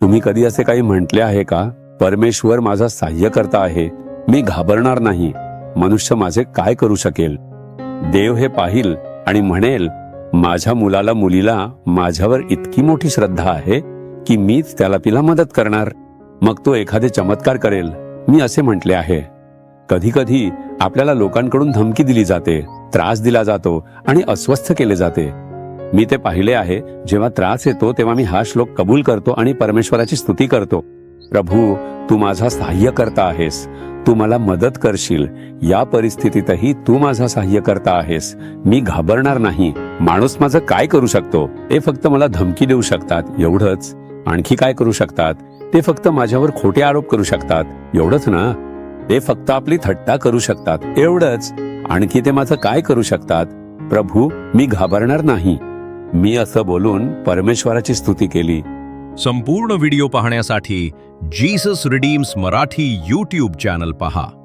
तुम्ही कधी असे काही म्हटले आहे का? परमेश्वर माझा सहाय्यकर्ता आहे, मी घाबरणार नाही. मनुष्य माझे काय करू शकेल? देव हे पाहिल आणि म्हणेल, माझ्या मुलाला मुलीला माझ्यावर इतकी मोठी श्रद्धा आहे की मीच त्याला तिला मदत करणार. मग तो एखादे चमत्कार करेल. मी असे म्हटले आहे. कधी कधी आपल्याला लोकांकडून धमकी दिली जाते, त्रास दिला जातो आणि अस्वस्थ केले जाते. मी ते पाहिले आहे. जेव्हा त्रास येतो तेव्हा मी हा श्लोक कबूल करतो आणि परमेश्वराची स्तुती करतो. प्रभू, तू माझा सहाय्यकर्ता आहेस, तू मला मदत करशील. या परिस्थितीतही तू माझा सहाय्यकर्ता आहेस, मी घाबरणार नाही. माणूस माझं काय करू शकतो? ते फक्त मला धमकी देऊ शकतात, एवढंच. आणखी काय करू शकतात? ते फक्त माझ्यावर खोटे आरोप करू शकतात, एवढंच ना. ते फक्त आपली थट्टा करू शकतात, एवढंच. आणखी ते माझं काय करू शकतात? प्रभू, मी घाबरणार नाही. मी असं बोलून परमेश्वराची स्तुती केली. संपूर्ण व्हिडिओ पाहण्यासाठी Jesus redeems Marathi YouTube channel पहा.